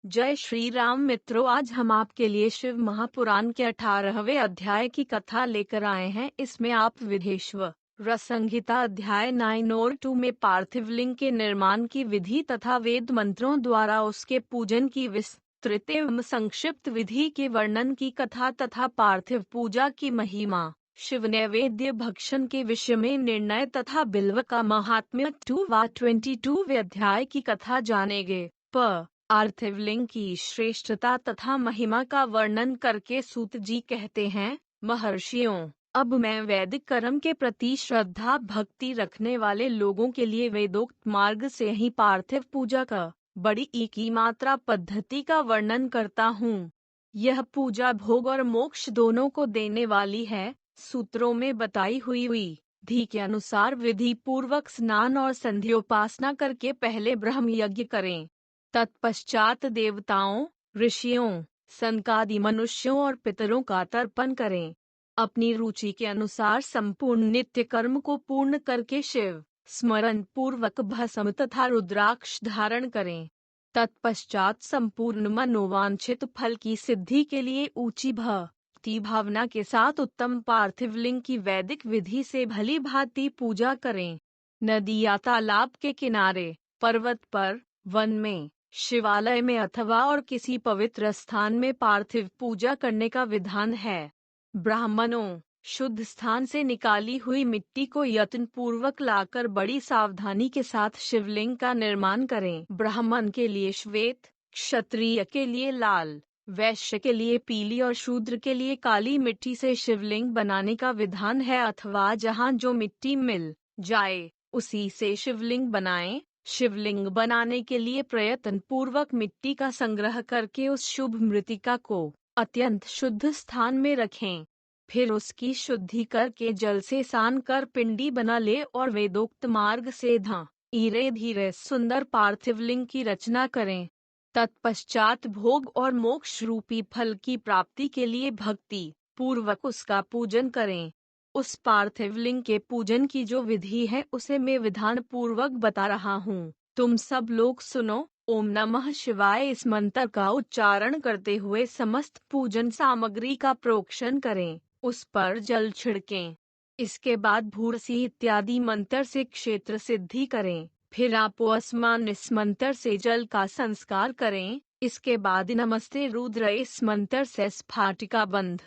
जय श्री राम मित्रों, आज हम आपके लिए शिव महापुराण के 18वें अध्याय की कथा लेकर आए हैं। इसमें आप विधेश्वर रसंहिता अध्याय 9 और 2 में पार्थिव लिंग के निर्माण की विधि तथा वेद मंत्रों द्वारा उसके पूजन की विस्तृत एवं संक्षिप्त विधि के वर्णन की कथा तथा पार्थिव पूजा की महिमा, शिव नैवेद्य भक्षण के विषय में निर्णय तथा बिल्व का महात्म्य 22वें अध्याय की कथा जानेंगे। पार्थिव लिंग की श्रेष्ठता तथा महिमा का वर्णन करके सूत जी कहते हैं, महर्षियों, अब मैं वैदिक कर्म के प्रति श्रद्धा भक्ति रखने वाले लोगों के लिए वेदोक्त मार्ग से ही पार्थिव पूजा का बड़ी की मात्रा पद्धति का वर्णन करता हूँ। यह पूजा भोग और मोक्ष दोनों को देने वाली है। सूत्रों में बताई हुई विधि के अनुसार विधि पूर्वक स्नान और संध्योपासना करके पहले ब्रह्म यज्ञ करें। तत्पश्चात देवताओं, ऋषियों, सनकादि मनुष्यों और पितरों का तर्पण करें। अपनी रुचि के अनुसार संपूर्ण नित्य कर्म को पूर्ण करके शिव स्मरण पूर्वक भस्म तथा रुद्राक्ष धारण करें। तत्पश्चात संपूर्ण मनोवांछित फल की सिद्धि के लिए ऊंची भक्ति भावना के साथ उत्तम पार्थिव लिंग की वैदिक विधि से भली भांति पूजा करें। नदी या तालाब के किनारे, पर्वत पर, वन में, शिवालय में अथवा और किसी पवित्र स्थान में पार्थिव पूजा करने का विधान है। ब्राह्मणों, शुद्ध स्थान से निकाली हुई मिट्टी को यत्न पूर्वक लाकर बड़ी सावधानी के साथ शिवलिंग का निर्माण करें। ब्राह्मण के लिए श्वेत, क्षत्रिय के लिए लाल, वैश्य के लिए पीली और शूद्र के लिए काली मिट्टी से शिवलिंग बनाने का विधान है, अथवा जहाँ जो मिट्टी मिल जाए उसी से शिवलिंग बनाएं। शिवलिंग बनाने के लिए प्रयत्न पूर्वक मिट्टी का संग्रह करके उस शुभ मृतिका को अत्यंत शुद्ध स्थान में रखें। फिर उसकी शुद्धि करके जल से सान कर पिंडी बना ले और वेदोक्त मार्ग से धीरे धीरे सुंदर पार्थिव लिंग की रचना करें। तत्पश्चात भोग और मोक्ष रूपी फल की प्राप्ति के लिए भक्ति पूर्वक उसका पूजन करें। उस पार्थिव लिंग के पूजन की जो विधि है उसे मैं विधान पूर्वक बता रहा हूँ, तुम सब लोग सुनो। ओम नमः शिवाय इस मंत्र का उच्चारण करते हुए समस्त पूजन सामग्री का प्रोक्षण करें, उस पर जल छिड़कें। इसके बाद भूरसी इत्यादि मंत्र से क्षेत्र सिद्धि करें। फिर आपोस्मान इस मंत्र से जल का संस्कार करें। इसके बाद नमस्ते रुद्र इस मंत्र से स्फाटिका बंध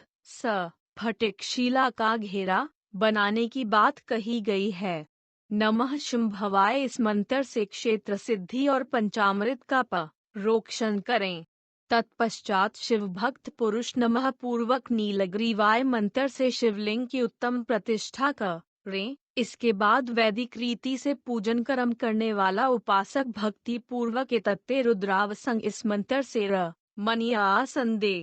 फटिक शिला का घेरा बनाने की बात कही गई है। नमः शुंभवाय इस मंत्र से क्षेत्र सिद्धि और पंचामृत का प्रोक्षण करें। तत्पश्चात शिव भक्त पुरुष नमः पूर्वक नीलग्रीवाय मंत्र से शिवलिंग की उत्तम प्रतिष्ठा करें। इसके बाद वैदिक रीति से पूजन कर्म करने वाला उपासक भक्ति पूर्वक तत्ते रुद्रावसंग इस मंत्र से मनिया संदे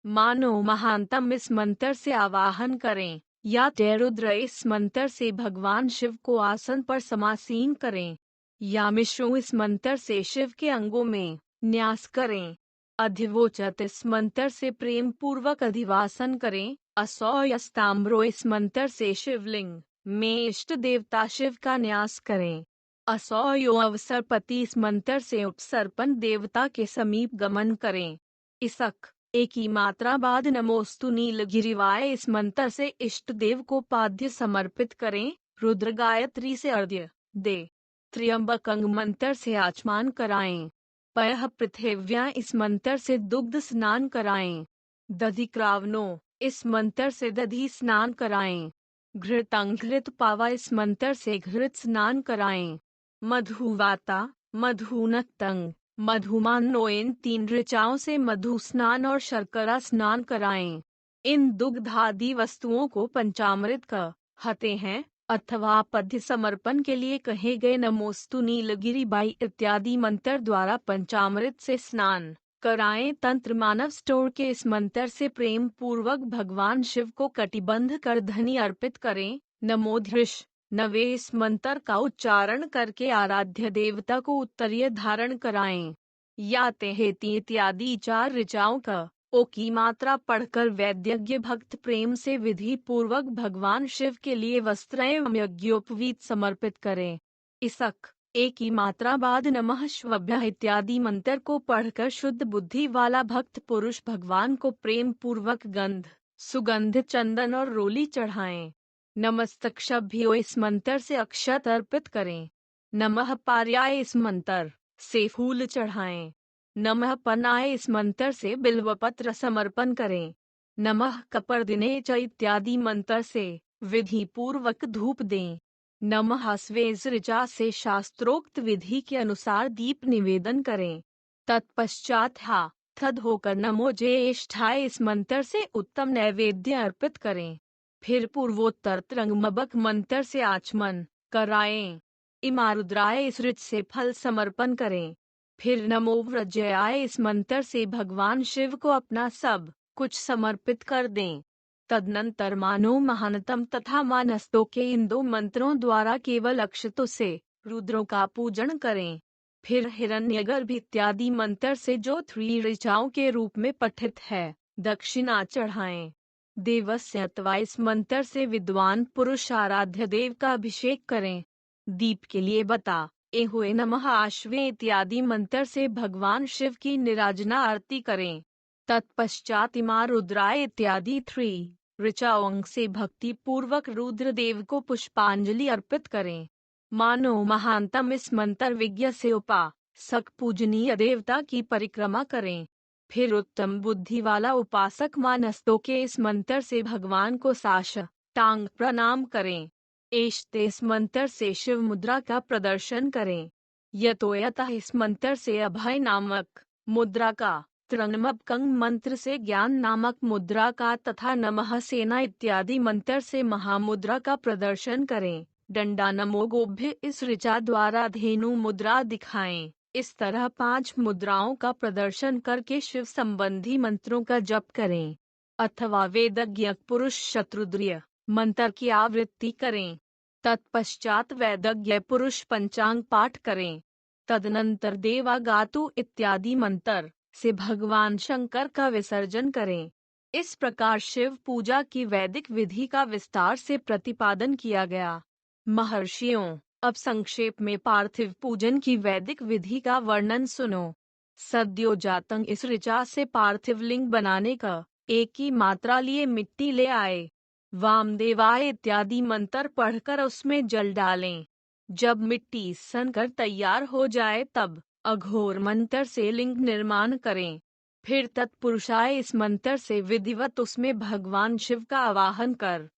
मानो महानतम इस मंत्र से आवाहन करें, या रुद्र इस मंत्र से भगवान शिव को आसन पर समासीन करें, या मिश्रो इस मंत्र से शिव के अंगों में न्यास करें। अधिवोचत इस मंत्र से प्रेम पूर्वक अधिवासन करें। असौयस्ताम्रो इस मंत्र से शिवलिंग में इष्ट देवता शिव का न्यास करें। असौयो अवसरपति इस मंत्र से उपसर्पण देवता के समीप गमन करें। इसक एक ही मात्रा बाद नमोस्तु नीलगिरिवाय इस मंत्र से इष्ट देव को पाद्य समर्पित करें। रुद्र गायत्री से अर्घ्य दे। त्र्यंबकंग मंत्र से आचमान कराएं। पयः पृथिव्या इस मंत्र से दुग्ध स्नान कराएं। दधिक्रावनो इस मंत्र से दधि स्नान कराएं। घृतांघृत पावा इस मंत्र से घृत स्नान कराएं। मधुवाता, मधुनक्तंग, मधुमानो इन 3 ऋचाओं से मधु स्नान और शर्करा स्नान कराएं। इन दुग्धादि वस्तुओं को पंचामृत कहते हैं, अथवा पद्य समर्पण के लिए कहे गए नमोस्तु नीलगिरी बाई इत्यादि मंत्र द्वारा पंचामृत से स्नान कराएं। तंत्र मानव स्टोर के इस मंत्र से प्रेम पूर्वक भगवान शिव को कटिबंध कर धनी अर्पित करें। नमोधृष नवे इस मंत्र का उच्चारण करके आराध्य देवता को उत्तरीय धारण कराएं। या तेहेती इत्यादि 4 ऋचाओं का ओ की मात्रा पढ़कर वैद्यज्ञ भक्त प्रेम से विधि पूर्वक भगवान शिव के लिए वस्त्र एवं यज्ञोपवीत समर्पित करें। इसक एक ही मात्रा बाद नमः शिवाभ्यः इत्यादि मंत्र को पढ़कर शुद्ध बुद्धि वाला भक्त पुरुष भगवान को प्रेम पूर्वक गंध, सुगंधित चंदन और रोली चढ़ाएं। नमस्तक्षभ्यो इस मंत्र से अक्षत अर्पित करें। नमः पार्याय इस मंत्र से फूल चढ़ाएं। नमः पन्नाय इस मंत्र से बिल्वपत्र समर्पण करें। नमः कपर्दिने च इत्यादि मंत्र से विधि पूर्वक धूप दें। नमः स्वेज ऋचा से शास्त्रोक्त विधि के अनुसार दीप निवेदन करें। तत्पश्चात हा थद होकर नमो ज्येष्ठाय इस मंत्र से उत्तम नैवेद्य अर्पित करें। फिर पूर्वोत्तर त्रंगमबक मंत्र से आचमन कराएं। इमारुद्राय इस ऋच से फल समर्पण करें। फिर नमो व्रजयाय इस मंत्र से भगवान शिव को अपना सब कुछ समर्पित कर दें। तदनंतर मानो महानतम तथा मानस्तों के इन दो मंत्रों द्वारा केवल अक्षतों से रुद्रों का पूजन करें। फिर हिरण्यगर्भ इत्यादि मंत्र से जो 3 ऋचाओं के रूप में पठित है दक्षिणा चढ़ाएं। देवस्य अथवा इस मंत्र से विद्वान पुरुष आराध्य देव का अभिषेक करें। दीप के लिए बता ए हुए नमः आश्वे इत्यादि मंत्र से भगवान शिव की निराजना आरती करें। तत्पश्चात इमा रुद्राय इत्यादि 3 ऋचाओं से भक्ति पूर्वक रुद्रदेव को पुष्पांजलि अर्पित करें। मानो महानतम इस मंत्र विज्ञ से उपासक पूजनीय देवता की परिक्रमा करें। फिर उत्तम बुद्धि वाला उपासक मानस्तों के इस मंत्र से भगवान को साष्टांग प्रणाम करें। एष्टे इस मंत्र से शिव मुद्रा का प्रदर्शन करें। यतोयतः इस मंत्र से अभय नामक मुद्रा का, त्रंगमबकंग मंत्र से ज्ञान नामक मुद्रा का तथा नमः सेना इत्यादि मंत्र से महामुद्रा का प्रदर्शन करें। डंडा नमो गोभ्य इस ऋचा द्वारा धेनु मुद्रा दिखाएं। इस तरह 5 मुद्राओं का प्रदर्शन करके शिव संबंधी मंत्रों का जप करें। अथवा वेदज्ञ पुरुष शत्रुद्र्य मंत्र की आवृत्ति करें। तत्पश्चात वेदज्ञ पुरुष पंचांग पाठ करें। तदनंतर देवागातु इत्यादि मंत्र से भगवान शंकर का विसर्जन करें। इस प्रकार शिव पूजा की वैदिक विधि का विस्तार से प्रतिपादन किया गया। महर्षियों, अब संक्षेप में पार्थिव पूजन की वैदिक विधि का वर्णन सुनो। सद्योजातं इस ऋचा से पार्थिव लिंग बनाने का एक ही मात्रा लिए मिट्टी ले आए। वामदेवाय इत्यादि मंत्र पढ़कर उसमें जल डालें। जब मिट्टी सनकर तैयार हो जाए तब अघोर मंत्र से लिंग निर्माण करें। फिर तत्पुरुषाय इस मंत्र से विधिवत उसमें भगवान शिव का आवाहन कर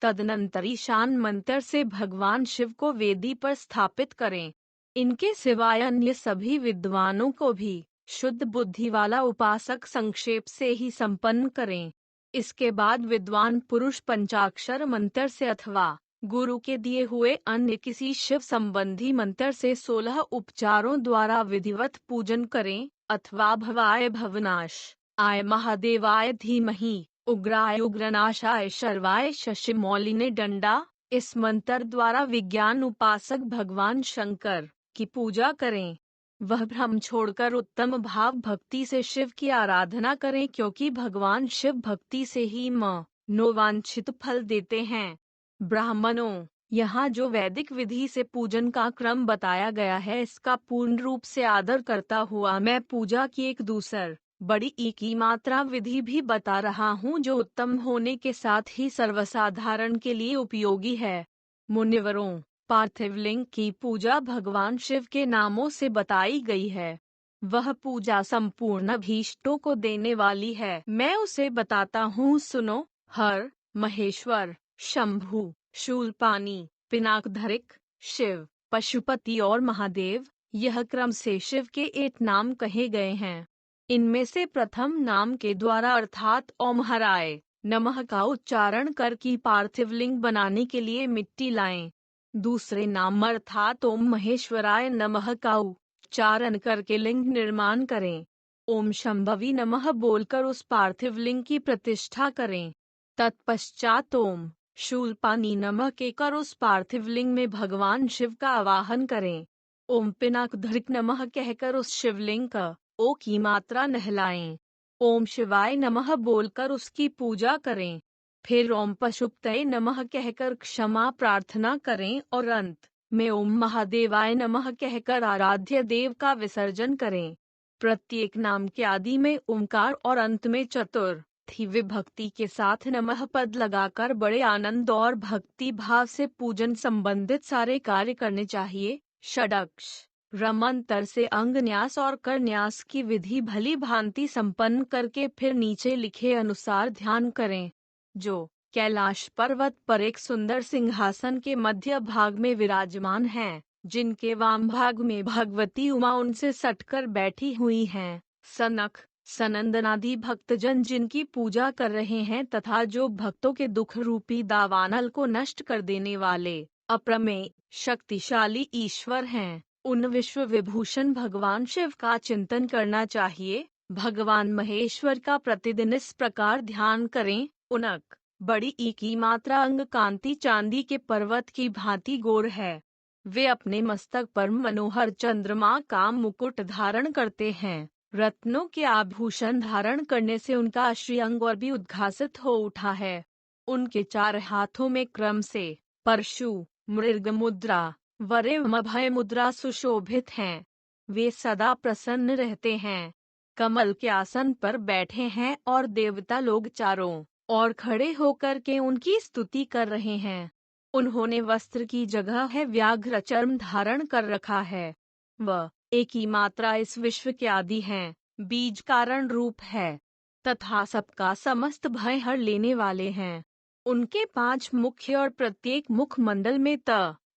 तदनंतर ईशान मंत्र से भगवान शिव को वेदी पर स्थापित करें। इनके सिवाय अन्य सभी विद्वानों को भी शुद्ध बुद्धि वाला उपासक संक्षेप से ही संपन्न करें। इसके बाद विद्वान पुरुष पंचाक्षर मंत्र से अथवा गुरु के दिए हुए अन्य किसी शिव संबंधी मंत्र से 16 उपचारों द्वारा विधिवत पूजन करें। अथवा भवाय भवनाश आय महादेवाय धीमहि उग्राय उग्रनाशाय शर्वाय शशिमौलिने डंडा इस मंत्र द्वारा विज्ञान उपासक भगवान शंकर की पूजा करें। वह भ्रम छोड़कर उत्तम भाव भक्ति से शिव की आराधना करें, क्योंकि भगवान शिव भक्ति से ही मनोवांछित फल देते हैं। ब्राह्मणों, यहाँ जो वैदिक विधि से पूजन का क्रम बताया गया है, इसका पूर्ण रूप से आदर करता हुआ मैं पूजा की एक दूसर बड़ी की मात्रा विधि भी बता रहा हूँ, जो उत्तम होने के साथ ही सर्वसाधारण के लिए उपयोगी है। मुनिवरों, पार्थिव लिंग की पूजा भगवान शिव के नामों से बताई गई है। वह पूजा संपूर्ण अभीष्टों को देने वाली है। मैं उसे बताता हूँ, सुनो। हर, महेश्वर, शंभु, शूलपाणी, पिनाकधरिक, शिव, पशुपति और महादेव, यह क्रम से शिव के 8 नाम कहे गए हैं। इनमें से प्रथम नाम के द्वारा अर्थात ओम हराय नमः का उच्चारण कर की पार्थिव लिंग बनाने के लिए मिट्टी लाएं। दूसरे नाम अर्थात ओम महेश्वराय नमः का उच्चारण करके लिंग निर्माण करें। ओम शंभवी नमः बोलकर उस पार्थिव लिंग की प्रतिष्ठा करें। तत्पश्चात ओम शूलपाणी नमः कहकर उस पार्थिव लिंग में भगवान शिव का आवाहन करें। ओम पिनाकधरिक नमः कहकर उस शिवलिंग का ओ की मात्रा नहलाएं। ओम शिवाय नमः बोलकर उसकी पूजा करें। फिर ओम पशुपतये नमः कहकर क्षमा प्रार्थना करें और अंत में ओम महादेवाय नमः कहकर आराध्य देव का विसर्जन करें। प्रत्येक नाम के आदि में ओंकार और अंत में चतुर्थी विभक्ति के साथ नमः पद लगाकर बड़े आनंद और भक्ति भाव से पूजन संबंधित सारे कार्य करने चाहिए। षडक्ष मंत्र से अंग न्यास और कर न्यास की विधि भली भांति संपन्न करके फिर नीचे लिखे अनुसार ध्यान करें। जो कैलाश पर्वत पर एक सुंदर सिंहासन के मध्य भाग में विराजमान हैं, जिनके वाम भाग में भगवती उमा उनसे सटकर बैठी हुई हैं, सनक सनंदन आदि भक्तजन जिनकी पूजा कर रहे हैं तथा जो भक्तों के दुख रूपी दावानल को नष्ट कर देने वाले अप्रमेय शक्तिशाली ईश्वर हैं, उन विश्व विभूषण भगवान शिव का चिंतन करना चाहिए। भगवान महेश्वर का प्रतिदिन इस प्रकार ध्यान करें। उनक बड़ी ई की मात्रा अंग कांति चांदी के पर्वत की भांति गोर है। वे अपने मस्तक पर मनोहर चंद्रमा का मुकुट धारण करते हैं। रत्नों के आभूषण धारण करने से उनका श्रीअंग और भी उद्घासित हो उठा है। उनके 4 हाथों में क्रम से परशु, मृग मुद्रा, वरेम अभय मुद्रा सुशोभित हैं। वे सदा प्रसन्न रहते हैं। कमल के आसन पर बैठे हैं और देवता लोग चारों और खड़े होकर के उनकी स्तुति कर रहे हैं। उन्होंने वस्त्र की जगह है व्याघ्र चर्म धारण कर रखा है। वह एक ही मात्रा इस विश्व के आदि हैं, बीज कारण रूप है तथा सबका समस्त भय हर लेने वाले हैं। उनके 5 मुख्य और प्रत्येक मुख मंडल में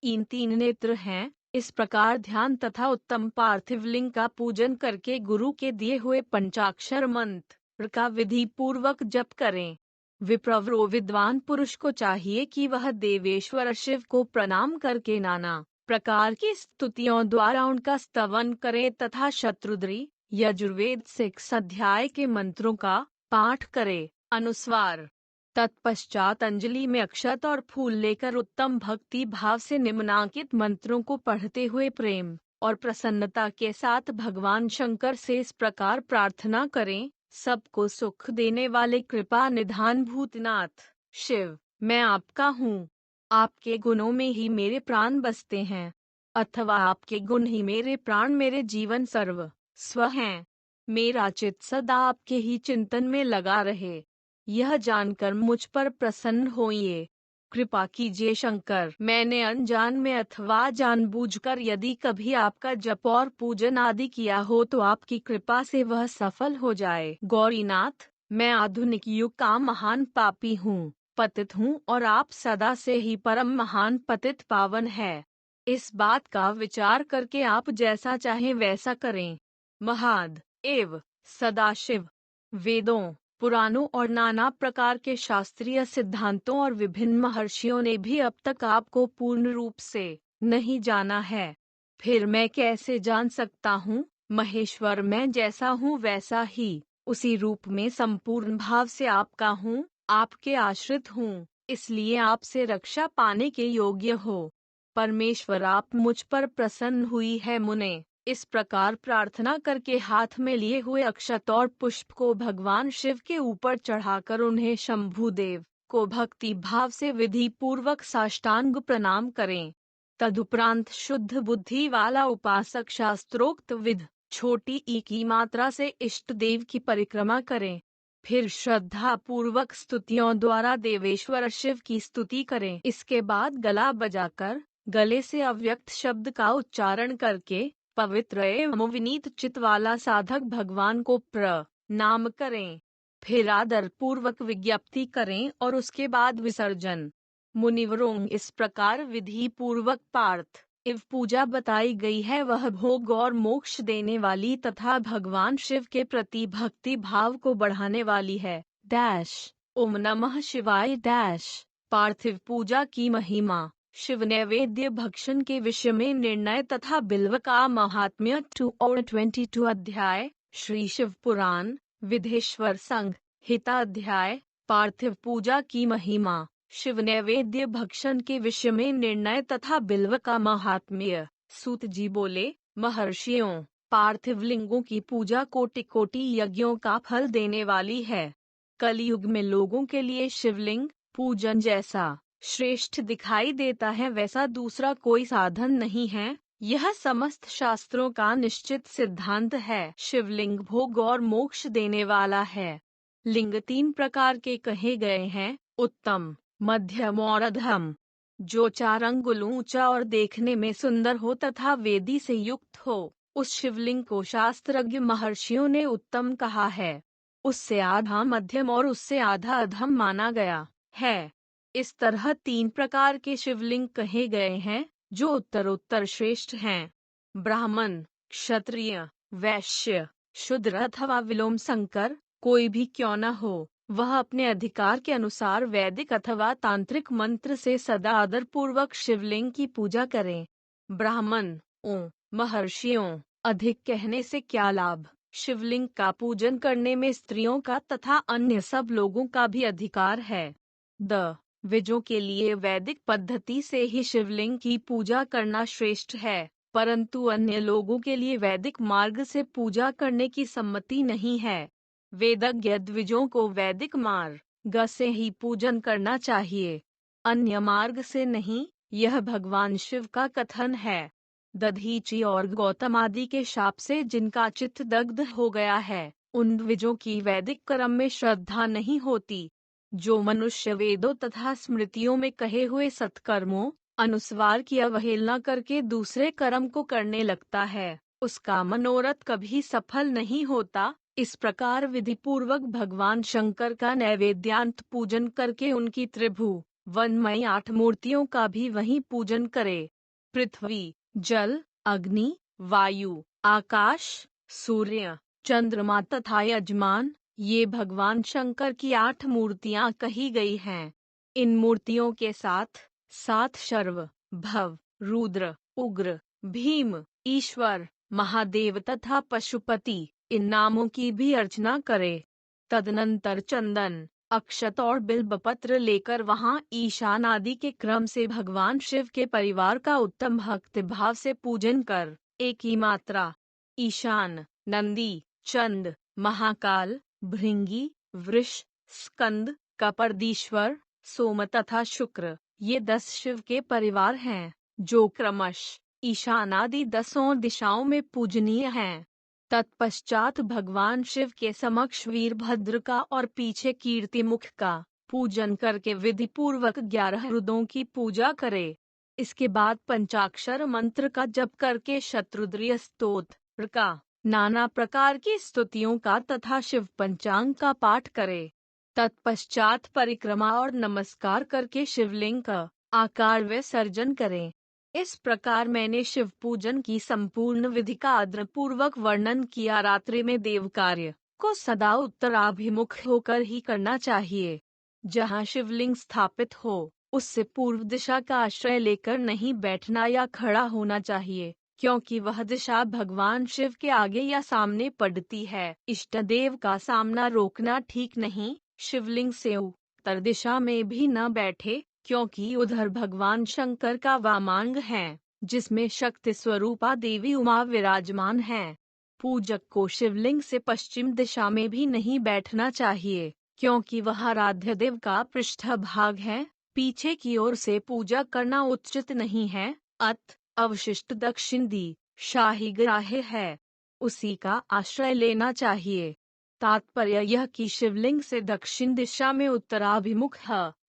इन 3 नेत्र हैं। इस प्रकार ध्यान तथा उत्तम पार्थिव लिंग का पूजन करके गुरु के दिए हुए पंचाक्षर मंत्र का विधि पूर्वक जप करें। विप्रवरो विद्वान पुरुष को चाहिए कि वह देवेश्वर शिव को प्रणाम करके नाना प्रकार की स्तुतियों द्वारा उनका स्तवन करे तथा शत्रुद्री यजुर्वेद 6 अध्याय के मंत्रों का पाठ करे। अनुस्वार तत्पश्चात अंजलि में अक्षत और फूल लेकर उत्तम भक्ति भाव से निम्नांकित मंत्रों को पढ़ते हुए प्रेम और प्रसन्नता के साथ भगवान शंकर से इस प्रकार प्रार्थना करें। सबको सुख देने वाले कृपा निधान भूतनाथ शिव, मैं आपका हूँ। आपके गुणों में ही मेरे प्राण बसते हैं, अथवा आपके गुण ही मेरे प्राण मेरे जीवन सर्व स्व हैं। मेरा चित्त सदा आपके ही चिंतन में लगा रहे, यह जानकर मुझ पर प्रसन्न होइए। कृपा कीजिए शंकर, मैंने अनजान में अथवा जानबूझकर यदि कभी आपका जप और पूजन आदि किया हो तो आपकी कृपा से वह सफल हो जाए। गौरीनाथ, मैं आधुनिक युग का महान पापी हूँ, पतित हूँ और आप सदा से ही परम महान पतित पावन है। इस बात का विचार करके आप जैसा चाहें वैसा करें। महाद एव सदाशिव वेदों, पुराणों और नाना प्रकार के शास्त्रीय सिद्धांतों और विभिन्न महर्षियों ने भी अब तक आपको पूर्ण रूप से नहीं जाना है। फिर मैं कैसे जान सकता हूँ? महेश्वर, मैं जैसा हूँ वैसा ही उसी रूप में संपूर्ण भाव से आपका हूँ, आपके आश्रित हूँ, इसलिए आपसे रक्षा पाने के योग्य हो। परमेश्वर, आप मुझ पर प्रसन्न हुई है मुने। इस प्रकार प्रार्थना करके हाथ में लिए हुए अक्षत और पुष्प को भगवान शिव के ऊपर चढ़ाकर उन्हें शंभुदेव को भक्ति भाव से विधि पूर्वक साष्टांग प्रणाम करें। तदुपरांत शुद्ध बुद्धि वाला उपासक शास्त्रोक्त विध छोटी ई की मात्रा से इष्ट देव की परिक्रमा करें। फिर श्रद्धा पूर्वक स्तुतियों द्वारा देवेश्वर शिव की स्तुति करें। इसके बाद गला बजाकर गले से अव्यक्त शब्द का उच्चारण करके पवित्र एवं विनीत चित्त वाला साधक भगवान को प्रणाम करें। फिर आदर पूर्वक विज्ञप्ति करें और उसके बाद विसर्जन। मुनिवरों, इस प्रकार विधि पूर्वक पार्थिव पूजा बताई गई है, वह भोग और मोक्ष देने वाली तथा भगवान शिव के प्रति भक्ति भाव को बढ़ाने वाली है। ओम नमः शिवाय। पार्थिव पूजा की महिमा। शिव नैवेद्य भक्षण के विषय में निर्णय तथा बिल्व का महात्म्य 2 और 22 अध्याय श्री शिव पुराण विधेश्वर संघ हिता अध्याय। पार्थिव पूजा की महिमा। शिव नैवेद्य भक्षण के विषय में निर्णय तथा बिल्व का महात्म्य। सूत जी बोले, महर्षियों, पार्थिव लिंगों की पूजा कोटि कोटि यज्ञों का फल देने वाली है। कलयुग में लोगों के लिए शिवलिंग पूजन जैसा श्रेष्ठ दिखाई देता है वैसा दूसरा कोई साधन नहीं है। यह समस्त शास्त्रों का निश्चित सिद्धांत है। शिवलिंग भोग और मोक्ष देने वाला है। लिंग 3 प्रकार के कहे गए हैं, उत्तम, मध्यम और अधम। जो 4 अंगुल ऊंचा और देखने में सुंदर हो तथा वेदी से युक्त हो, उस शिवलिंग को शास्त्रज्ञ महर्षियों ने उत्तम कहा है। उससे आधा मध्यम और उससे आधा अधम माना गया है। इस तरह 3 प्रकार के शिवलिंग कहे गए हैं, जो उत्तरोत्तर श्रेष्ठ हैं। ब्राह्मण, क्षत्रिय, वैश्य, शूद्र अथवा विलोम संकर, कोई भी क्यों न हो, वह अपने अधिकार के अनुसार वैदिक अथवा तांत्रिक मंत्र से सदा आदर पूर्वक शिवलिंग की पूजा करें। ब्राह्मण, ओ महर्षियों, अधिक कहने से क्या लाभ। शिवलिंग का पूजन करने में स्त्रियों का तथा अन्य सब लोगों का भी अधिकार है। द्विजों के लिए वैदिक पद्धति से ही शिवलिंग की पूजा करना श्रेष्ठ है, परंतु अन्य लोगों के लिए वैदिक मार्ग से पूजा करने की सम्मति नहीं है। वेदज्ञ द्विजों को वैदिक मार्ग से ही पूजन करना चाहिए, अन्य मार्ग से नहीं। यह भगवान शिव का कथन है। दधीची और गौतम आदि के शाप से जिनका चित्त दग्ध हो गया है, उन द्विजों की वैदिक कर्म में श्रद्धा नहीं होती। जो मनुष्य वेदों तथा स्मृतियों में कहे हुए सत्कर्मों अनुस्वार की अवहेलना करके दूसरे कर्म को करने लगता है, उसका मनोरथ कभी सफल नहीं होता। इस प्रकार विधि पूर्वक भगवान शंकर का नैवेद्यांत पूजन करके उनकी त्रिभुवनमयी 8 मूर्तियों का भी वहीं पूजन करे। पृथ्वी, जल, अग्नि, वायु, आकाश, सूर्य, चंद्रमा तथा यजमान, ये भगवान शंकर की 8 मूर्तियां कही गई हैं। इन मूर्तियों के साथ 7 शर्व, भव, रुद्र, उग्र, भीम, ईश्वर, महादेव तथा पशुपति, इन नामों की भी अर्चना करे। तदनंतर चंदन, अक्षत और बिल्वपत्र लेकर वहां ईशान आदि के क्रम से भगवान शिव के परिवार का उत्तम भक्ति भाव से पूजन कर, एक ही मात्रा ईशान, नंदी, चंद, महाकाल, भृंगी, वृष, स्कंद, कपर्दीश्वर, सोम तथा शुक्र, ये 10 शिव के परिवार हैं, जो क्रमश ईशान आदि 10 दिशाओं में पूजनीय हैं। तत्पश्चात भगवान शिव के समक्ष वीरभद्र का और पीछे कीर्तिमुख का पूजन करके विधि पूर्वक 11 रुद्रों की पूजा करे। इसके बाद पंचाक्षर मंत्र का जप करके शत्रुद्रीय स्तोत्र का, नाना प्रकार की स्तुतियों का तथा शिव पंचांग का पाठ करे। तत्पश्चात परिक्रमा और नमस्कार करके शिवलिंग का आकार विसर्जन करें। इस प्रकार मैंने शिव पूजन की संपूर्ण विधि का आदरपूर्वक वर्णन किया। रात्रि में देव कार्य को सदा उत्तराभिमुख होकर ही करना चाहिए। जहाँ शिवलिंग स्थापित हो, उससे पूर्व दिशा का आश्रय लेकर नहीं बैठना या खड़ा होना चाहिए, क्योंकि वह दिशा भगवान शिव के आगे या सामने पड़ती है। इष्ट देव का सामना रोकना ठीक नहीं। शिवलिंग से उत्तर दिशा में भी न बैठे, क्योंकि उधर भगवान शंकर का वामांग है, जिसमें शक्ति स्वरूपा देवी उमा विराजमान है। पूजक को शिवलिंग से पश्चिम दिशा में भी नहीं बैठना चाहिए, क्योंकि वह आराध्य देव का पृष्ठभाग है। पीछे की ओर से पूजा करना उचित नहीं है। अवशिष्ट दक्षिण शाही ग्राह्य है, उसी का आश्रय लेना चाहिए। तात्पर्य यह कि शिवलिंग से दक्षिण दिशा में उत्तराभिमुख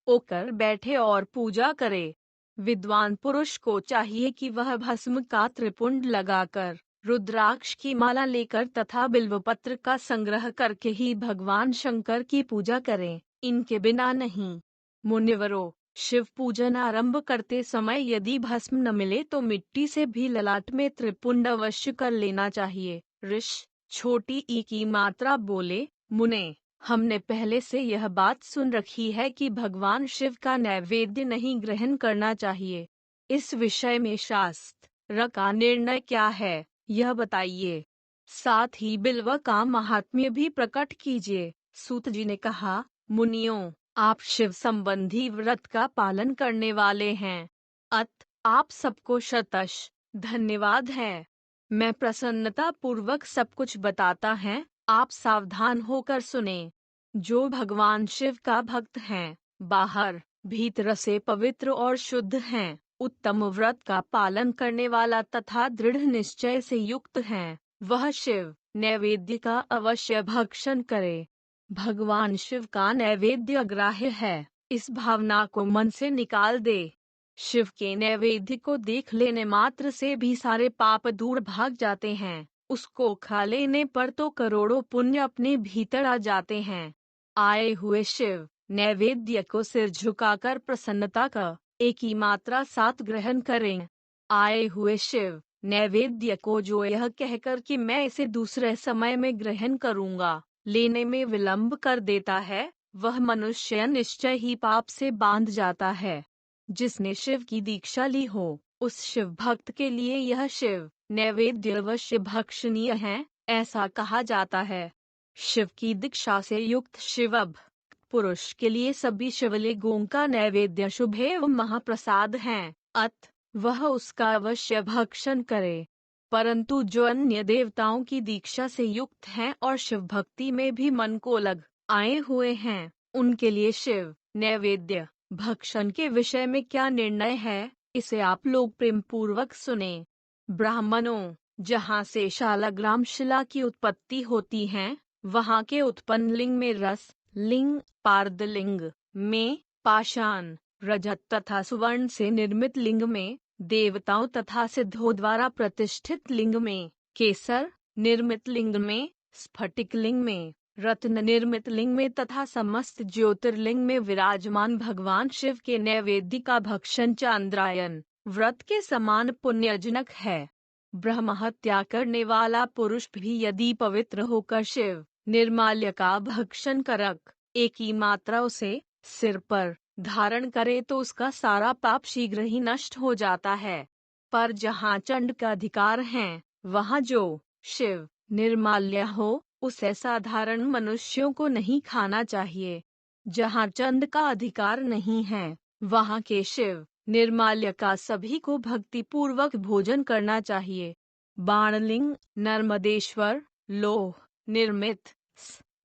होकर बैठे और पूजा करे। विद्वान पुरुष को चाहिए कि वह भस्म का त्रिपुंड लगाकर, रुद्राक्ष की माला लेकर तथा बिल्वपत्र का संग्रह करके ही भगवान शंकर की पूजा करें, इनके बिना नहीं। मुनिवरों, शिव पूजन आरंभ करते समय यदि भस्म न मिले तो मिट्टी से भी ललाट में त्रिपुंड अवश्य कर लेना चाहिए। ऋष छोटी ई की मात्रा बोले, मुने, हमने पहले से यह बात सुन रखी है कि भगवान शिव का नैवेद्य नहीं ग्रहण करना चाहिए। इस विषय में शास्त्र का निर्णय क्या है, यह बताइए। साथ ही बिल्व का महात्म्य भी प्रकट कीजिए। सूत जी ने कहा, मुनियों, आप शिव संबंधी व्रत का पालन करने वाले हैं, आप सबको शतश धन्यवाद है। मैं प्रसन्नता पूर्वक सब कुछ बताता है, आप सावधान होकर सुने। जो भगवान शिव का भक्त हैं, बाहर भीतर से पवित्र और शुद्ध हैं, उत्तम व्रत का पालन करने वाला तथा दृढ़ निश्चय से युक्त हैं, वह शिव नैवेद्य का अवश्य भक्षण करे। भगवान शिव का नैवेद्य अग्राह्य है, इस भावना को मन से निकाल दे। शिव के नैवेद्य को देख लेने मात्र से भी सारे पाप दूर भाग जाते हैं, उसको खा लेने पर तो करोड़ों पुण्य अपने भीतर आ जाते हैं। आए हुए शिव नैवेद्य को सिर झुकाकर प्रसन्नता का एक ही मात्रा साथ ग्रहण करें। आए हुए शिव नैवेद्य को जो यह कहकर कि मैं इसे दूसरे समय में ग्रहण करूंगा, लेने में विलंब कर देता है, वह मनुष्य निश्चय ही पाप से बांध जाता है। जिसने शिव की दीक्षा ली हो, उस शिव भक्त के लिए यह शिव नैवेद्य अवश्य भक्षणीय है, ऐसा कहा जाता है। शिव की दीक्षा से युक्त शिव पुरुष के लिए सभी शिवलिंगों का नैवेद्य शुभ एवं महाप्रसाद हैं, अत वह उसका अवश्य भक्षण करे। परंतु जो अन्य देवताओं की दीक्षा से युक्त हैं और शिव भक्ति में भी मन को लग आए हुए हैं, उनके लिए शिव नैवेद्य भक्षण के विषय में क्या निर्णय है, इसे आप लोग प्रेम पूर्वक सुने। ब्राह्मणों, जहाँ से शालग्राम शिला की उत्पत्ति होती है, वहाँ के उत्पन्न लिंग में रस लिंग, पार्दलिंग में पाषाण, रजत तथा सुवर्ण से निर्मित लिंग में देवताओं तथा सिद्धों द्वारा प्रतिष्ठित लिंग में केसर निर्मित लिंग में स्फटिक लिंग में रत्न निर्मित लिंग में तथा समस्त ज्योतिर्लिंग में विराजमान भगवान शिव के नैवेद्य का भक्षण चांद्रायन व्रत के समान पुण्यजनक है। ब्रह्म हत्या करने वाला पुरुष भी यदि पवित्र होकर शिव निर्माल्य का भक्षण करक एक ही मात्रा उसे सिर पर धारण करे तो उसका सारा पाप शीघ्र ही नष्ट हो जाता है। पर जहाँ चंड का अधिकार है, वहाँ जो शिव निर्माल्य हो, उसे साधारण मनुष्यों को नहीं खाना चाहिए। जहाँ चंड का अधिकार नहीं है, वहाँ के शिव निर्माल्य का सभी को भक्ति पूर्वक भोजन करना चाहिए। बाणलिंग नर्मदेश्वर लोह निर्मित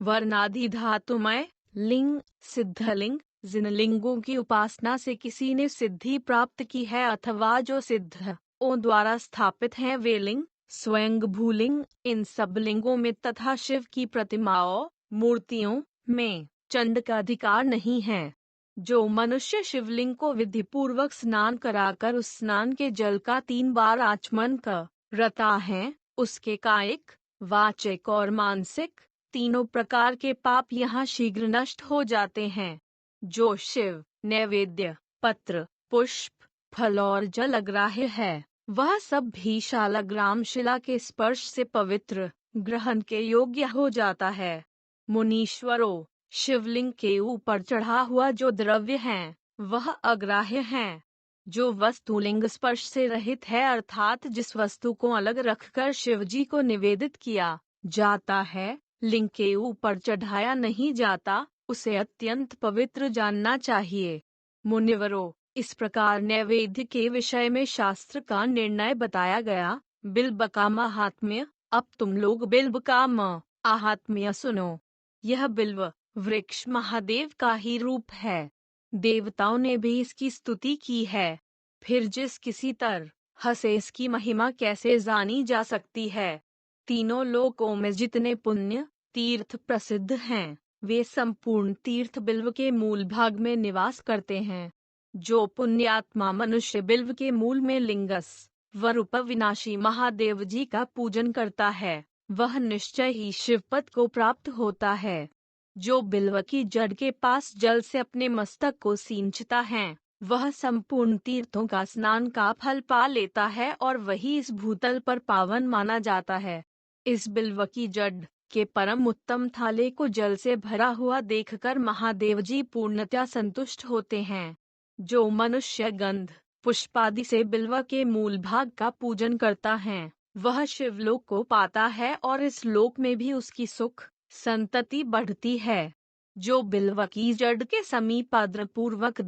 वर्णादि धातुमय लिंग सिद्धलिंग जिन लिंगों की उपासना से किसी ने सिद्धि प्राप्त की है अथवा जो सिद्धों द्वारा स्थापित हैं, वे लिंग स्वयं भूलिंग, इन सब लिंगों में तथा शिव की प्रतिमाओं मूर्तियों में चंड का अधिकार नहीं है। जो मनुष्य शिवलिंग को विधि पूर्वक स्नान कराकर उस स्नान के जल का 3 बार आचमन करता है, उसके कायिक वाचिक और मानसिक तीनों प्रकार के पाप यहाँ शीघ्र नष्ट हो जाते हैं। जो शिव नैवेद्य पत्र पुष्प फल और जल अग्राह्य है, वह सब भी शालग्राम शिला के स्पर्श से पवित्र ग्रहण के योग्य हो जाता है। मुनीश्वरों, शिवलिंग के ऊपर चढ़ा हुआ जो द्रव्य है, वह अग्राह्य है। जो वस्तु लिंग स्पर्श से रहित है, अर्थात जिस वस्तु को अलग रखकर शिव जी को निवेदित किया जाता है, लिंग के ऊपर चढ़ाया नहीं जाता, उसे अत्यंत पवित्र जानना चाहिए। मुनिवरों, इस प्रकार नैवेद्य के विषय में शास्त्र का निर्णय बताया गया। बिल्व का महात्म्य। अब तुम लोग बिल्व का महात्म्य सुनो। यह बिल्व वृक्ष महादेव का ही रूप है। देवताओं ने भी इसकी स्तुति की है। फिर जिस किसी तरह से इसकी महिमा कैसे जानी जा सकती है। तीनों लोकों में जितने पुण्य तीर्थ प्रसिद्ध हैं, वे संपूर्ण तीर्थ बिल्व के मूल भाग में निवास करते हैं। जो पुण्यात्मा मनुष्य बिल्व के मूल में लिंगस वरूप विनाशी महादेव जी का पूजन करता है, वह निश्चय ही शिवपद को प्राप्त होता है। जो बिल्व की जड़ के पास जल से अपने मस्तक को सींचता है, वह संपूर्ण तीर्थों का स्नान का फल पा लेता है और वही इस भूतल पर पावन माना जाता है। इस बिल्व की जड़ के परम उत्तम थाले को जल से भरा हुआ देखकर महादेव जी पूर्णतया संतुष्ट होते हैं। जो मनुष्य गंध पुष्पादि से बिल्व के मूल भाग का पूजन करता है, वह शिवलोक को पाता है और इस लोक में भी उसकी सुख संतति बढ़ती है। जो बिल्व की जड़ के समीप आदरपूर्वक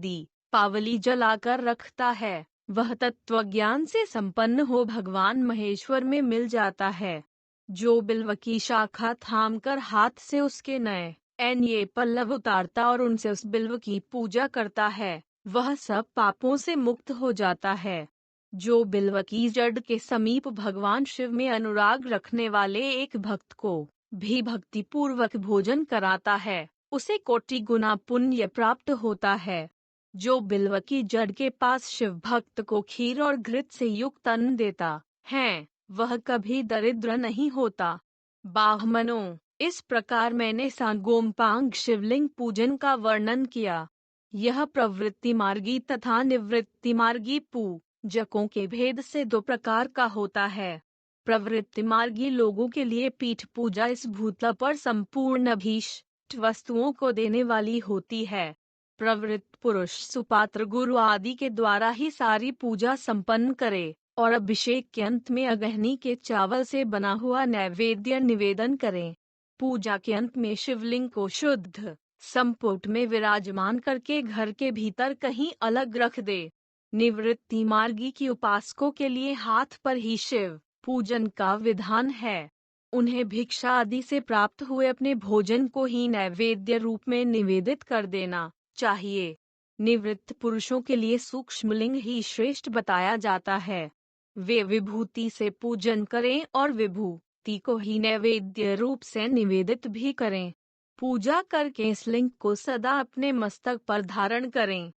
पावली जलाकर रखता है, वह तत्वज्ञान से संपन्न हो भगवान महेश्वर में मिल जाता है। जो बिल्व की शाखा थामकर हाथ से उसके नए ये पल्लव उतारता और उनसे उस बिल्व की पूजा करता है, वह सब पापों से मुक्त हो जाता है। जो बिल्व की जड़ के समीप भगवान शिव में अनुराग रखने वाले एक भक्त को भी भक्ति पूर्वक भोजन कराता है, उसे कोटि गुना पुण्य प्राप्त होता है। जो बिल्व की जड़ के पास शिव भक्त को खीर और घृत से युक्त अन्न देता है, वह कभी दरिद्र नहीं होता। बाह्मनों, इस प्रकार मैंने सांगोपांग शिवलिंग पूजन का वर्णन किया। यह प्रवृत्ति मार्गी तथा निवृत्ति मार्गी पूजकों के भेद से दो प्रकार का होता है। प्रवृत्ति मार्गी लोगों के लिए पीठ पूजा इस भूतल पर संपूर्ण अभीष्ट वस्तुओं को देने वाली होती है। प्रवृत्त पुरुष सुपात्र गुरु आदि के द्वारा ही सारी पूजा संपन्न करे और अभिषेक के अंत में अगहनी के चावल से बना हुआ नैवेद्य निवेदन करें। पूजा के अंत में शिवलिंग को शुद्ध संपुट में विराजमान करके घर के भीतर कहीं अलग रख दे। निवृत्ति मार्गी की उपासकों के लिए हाथ पर ही शिव पूजन का विधान है। उन्हें भिक्षा आदि से प्राप्त हुए अपने भोजन को ही नैवेद्य रूप में निवेदित कर देना चाहिए। निवृत्त पुरुषों के लिए सूक्ष्मलिंग ही श्रेष्ठ बताया जाता है। वे विभूति से पूजन करें और विभूति को ही नैवेद्य रूप से निवेदित भी करें। पूजा करके इस लिंग को सदा अपने मस्तक पर धारण करें।